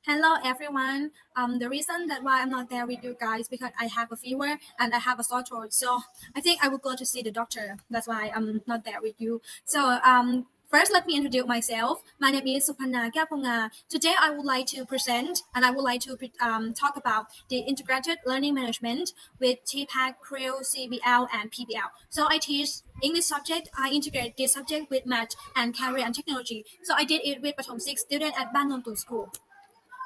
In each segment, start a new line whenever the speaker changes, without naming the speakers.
Hello everyone. The reason that why I'm not there with you guys because I have a fever and I have a sore throat. So I think I will go to see the doctor. That's why I'm not there with you. First, let me introduce myself. My name is Supanna Kapunga. Today, I would like to present and I would like to talk about the integrated learning management with TPAC, CREO, CBL, and PBL. So I teach English subject. I integrate this subject with math and career and technology. So I did it with Pathom 6 student at Ban Nontu School.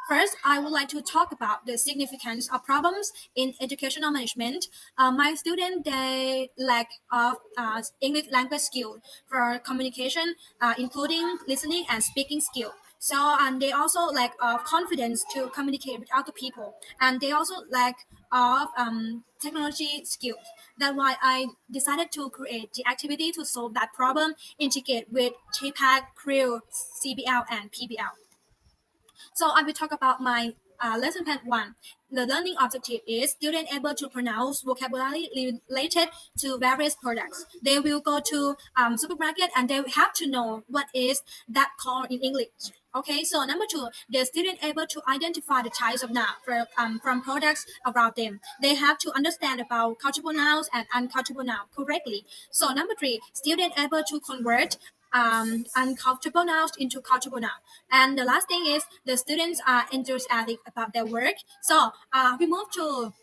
First, I would like to talk about the significance of problems in educational management. My students they lack of English language skill for communication, including listening and speaking skill. They also lack of confidence to communicate with other people, and they also lack of technology skills. That's why I decided to create the activity to solve that problem, integrate with TPAC, CREO, CBL, and PBL. So I will talk about my lesson plan one. The learning objective is student able to pronounce vocabulary related to various products. They will go to supermarket and they have to know what is that called in English. Okay, so number two, the student able to identify the types of noun from products around them. They have to understand about countable nouns and uncountable nouns correctly. So number three, student able to convert uncomfortable nouns into comfortable nouns. And the last thing is the students are enthusiastic about their work. We move to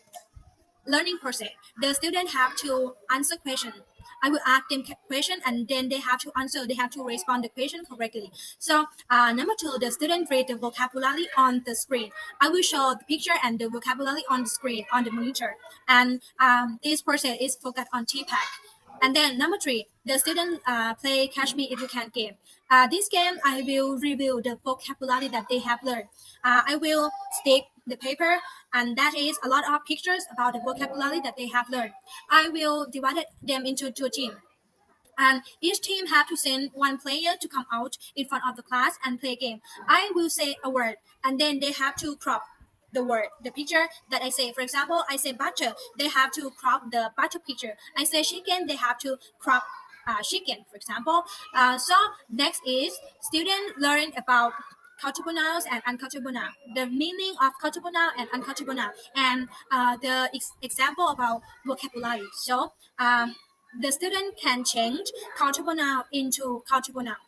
learning process. The students have to answer question. I will ask them question and then they have to answer. They have to respond the question correctly. Number two, the student read the vocabulary on the screen. I will show the picture and the vocabulary on the screen on the monitor. And this process is focused on TPAC. And then number three, the student play Catch Me If You Can game. This game, I will review the vocabulary that they have learned. I will stick the paper, and that is a lot of pictures about the vocabulary that they have learned. I will divide them into two teams. And each team have to send one player to come out in front of the class and play a game. I will say a word, and then they have to crop the word, the picture that I say. For example, I say butter, they have to crop the butter picture. I say chicken, they have to crop chicken, for example. Next is student learn about countable nouns and uncountable nouns, the meaning of countable noun and uncountable noun, and example about vocabulary. The student can change countable noun into countable nouns.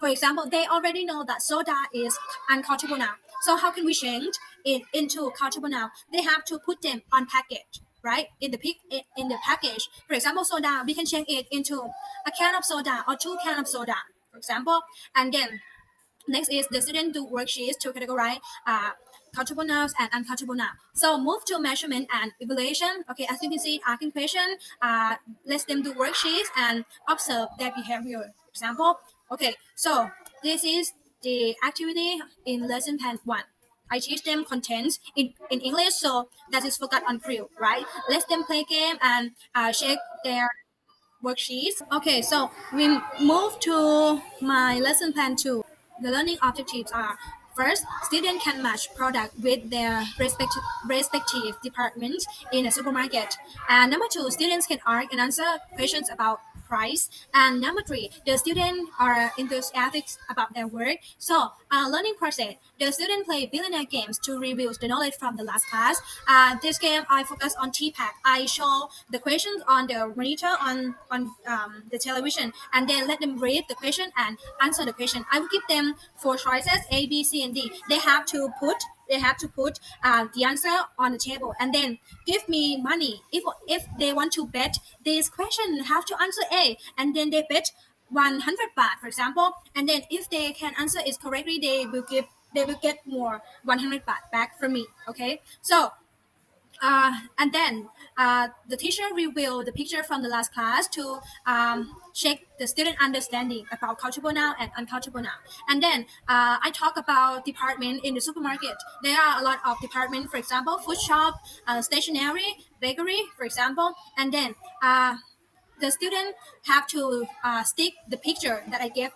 For example, they already know that soda is uncountable noun. So how can we change it into countable noun? They have to put them on package, right? In the package. For example, soda, we can change it into a can of soda or two cans of soda, for example. And then next is the student do worksheets to categorize countable nouns and uncountable nouns. So move to measurement and evaluation. Okay, as you can see, asking question, let them do worksheets and observe their behavior. Example. Okay, so this is the activity in lesson plan one. I teach them contents in English, so that is focused on crew, right? Let them play game and check their worksheets. Okay, so we move to my lesson plan two. The learning objectives are first, students can match product with their respective departments in a supermarket. And number two, students can ask and answer questions about price. And number three, the students are enthusiastic about their work. Learning process, the student play billionaire games to review the knowledge from the last class. This game I focus on TPAC. I show the questions on the monitor on the television, and then let them read the question and answer the question. I will give them four choices A, B, C, and D. They have to put the answer on the table and then give me money. If they want to bet this question, have to answer A, and then they bet 100 baht, for example. And then if they can answer it correctly, they will get more 100 baht back from me. Okay, and then the teacher reveal the picture from the last class to check the student understanding about countable noun and uncountable noun. And then I talk about department in the supermarket. There are a lot of departments, for example, food shop, stationery, bakery, for example. And then the student have to stick the picture that I gave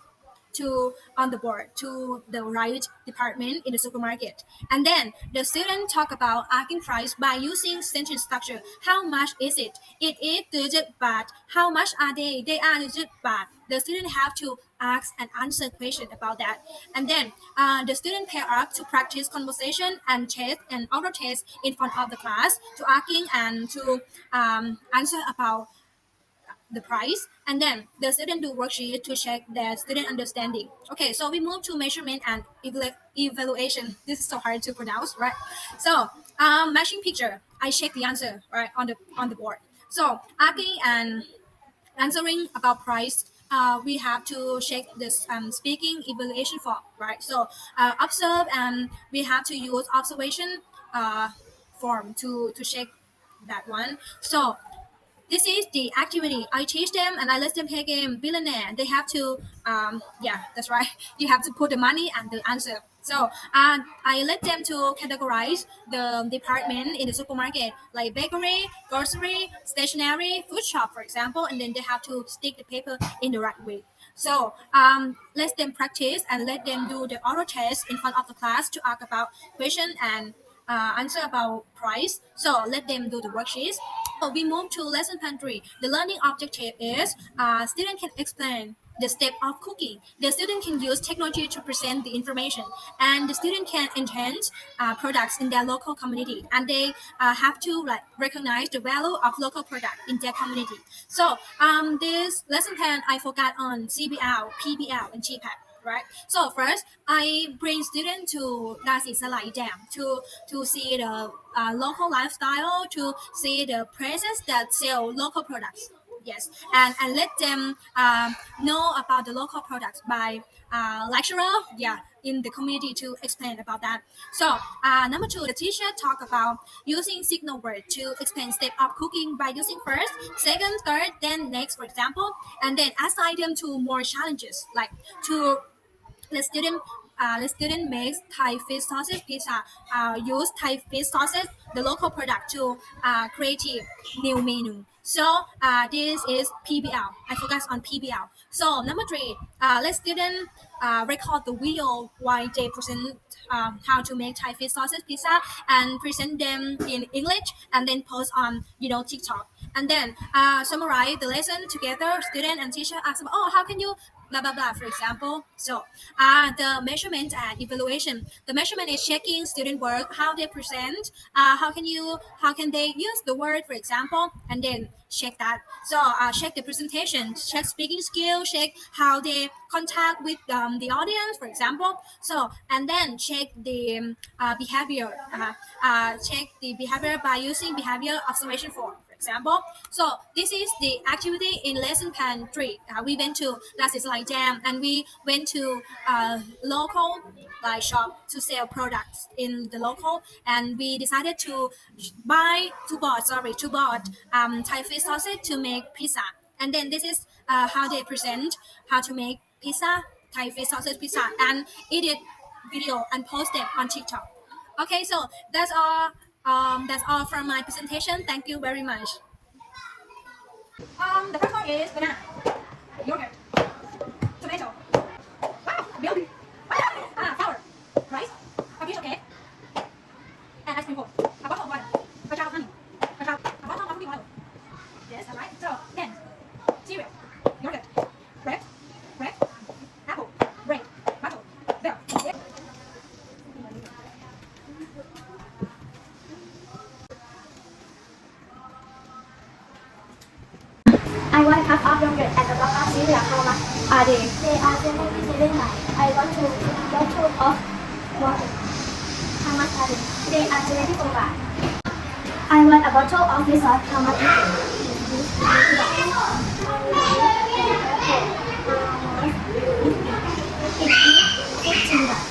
to on the board to the right department in the supermarket. And then the student talk about asking price by using sentence structure. How much is it? It is 30 baht. How much are they? They are 30 baht. The student have to ask and answer question about that. And then the student pair up to practice conversation and test and auto test in front of the class to asking and to answer about the price, and then the student do worksheet to check their student understanding. Okay, so we move to measurement and evaluation. This is so hard to pronounce, right? So matching picture, I check the answer right on the board. So asking and answering about price, we have to check this speaking evaluation form, right? So observe, and we have to use observation form to check that one. So this is the activity. I teach them and I let them play game billionaire. They have to, yeah, that's right. You have to put the money and the answer. So I let them to categorize the department in the supermarket, like bakery, grocery, stationery, food shop, for example, and then they have to stick the paper in the right way. So let them practice and let them do the oral test in front of the class to ask about question and answer about price. So let them do the worksheets. So we move to lesson plan 3. The learning objective is student can explain the step of cooking. The student can use technology to present the information, and the student can enhance products in their local community, and they have to like recognize the value of local product in their community. So this lesson plan I focus on CBL, PBL, and GPAC. Right. So first, I bring students to Nasi Salai Dam to see the local lifestyle, to see the places that sell local products. Yes, and let them know about the local products by lecturer, yeah, in the community to explain about that. So number 2, the teacher talk about using signal word to explain step of cooking by using first, second, third, then next, for example, and then assign them to more challenges like to the student makes Thai fish sausage pizza. Use Thai fish sausage, the local product, to create new menu. So this is PBL. I focus on PBL. So number 3, let student record the video while they present how to make Thai fish sausage pizza and present them in English and then post on TikTok. And then summarize the lesson together. Student and teacher ask about, how can you blah blah blah, for example. So the measurement and evaluation, the measurement is checking student work, how they present, how can they use the word, for example, and then check that. So check the presentation, check speaking skill, check how they contact with the audience, for example. So and then check the behavior, check the behavior by using behavior observation form, for example. So this is the activity in lesson plan 3. We went to Nasi Salai Dam and we went to local like shop to sell products in the local, and we decided to bought Thai fish sausage to make pizza. And then this is how they present how to make pizza, Thai fish sausage pizza, and edit video and post it on TikTok. Okay, so that's all. That's all from my presentation. Thank you very much. The first one is banana, yogurt, tomato, milk, flour, rice, a piece of cake, and ice cream cone, a bottle of water, a jar of honey, a bottle of cooking oil. Yes, all right. So then, cereal, yogurt, bread, apple, bread, butter, milk. Yes.
I want half of yogurt and a block of cereal. How much are they? They are 77 baht. I want two bottles of water. How much are they? They are 74 baht. I want a bottle of this sauce. How much is it? It is 15 baht.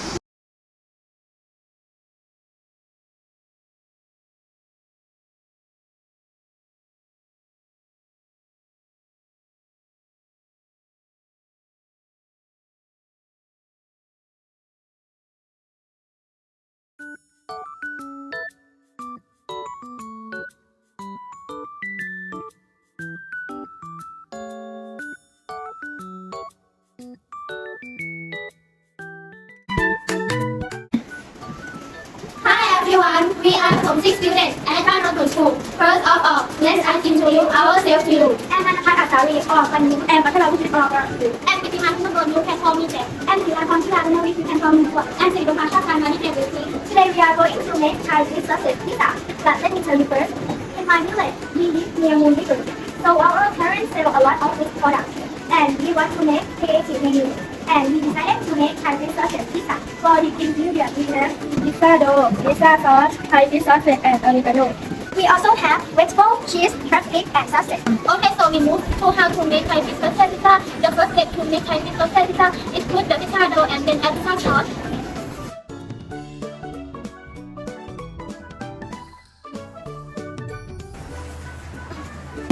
everyone, we are from 6 students at Northern School. First of all, let us introduce ourselves to you. I'm Anna Asari or Panu and Patala Visit or I'm Bitima Sunod, you can call me Jack. I'm Sila Conchila, you can call me Tuan. I'm Sri Domasha Kanani everything. Today we are going to make Thai fish sausage pizza. But let me tell you first, in my village, we live near Moon River. So our parents sell a lot of this product. And we want to make creative menus. And we decided to make Thai fish sausage pizza. For the ingredients, we have pizza dough, pizza sauce, Thai fish sausage, and oregano. We also have vegetable, cheese, drumstick, and sausage. Okay, so we move to how to make Thai fish sausage pizza. The first step to make Thai fish sausage pizza is put the pizza dough and then add pizza sauce.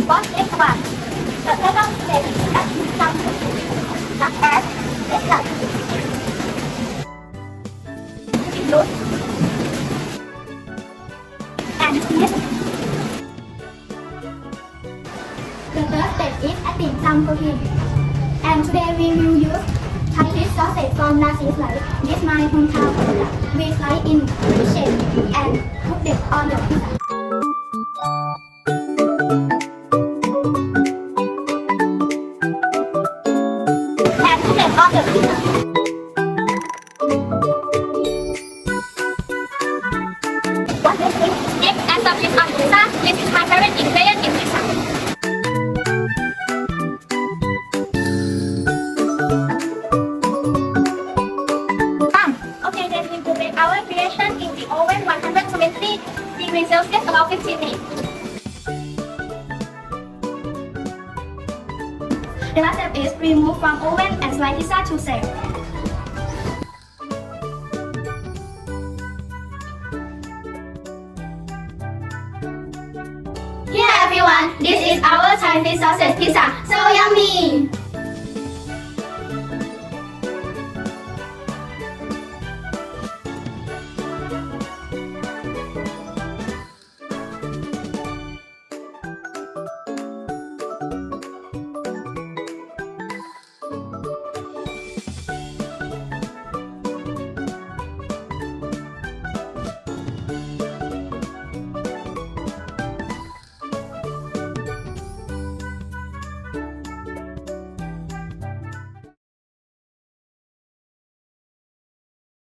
First step 1. The second step is add some such as lettuce, beetroot, and cheese. The third step is adding some protein. And today we will use Thai fish sausage from nasi slice. This my hometown product. We slice in shape and cook them on the pizza. And cook them on the pizza. What is this? Egg and some cheese on pizza. This is my favorite ingredient in pizza. Okay, then we will make our creation in the oven 120 degrees Celsius about 15 minutes. The last step is remove from oven and slice pizza to serve. Here everyone, this is our Thai fish sausage pizza. So yummy!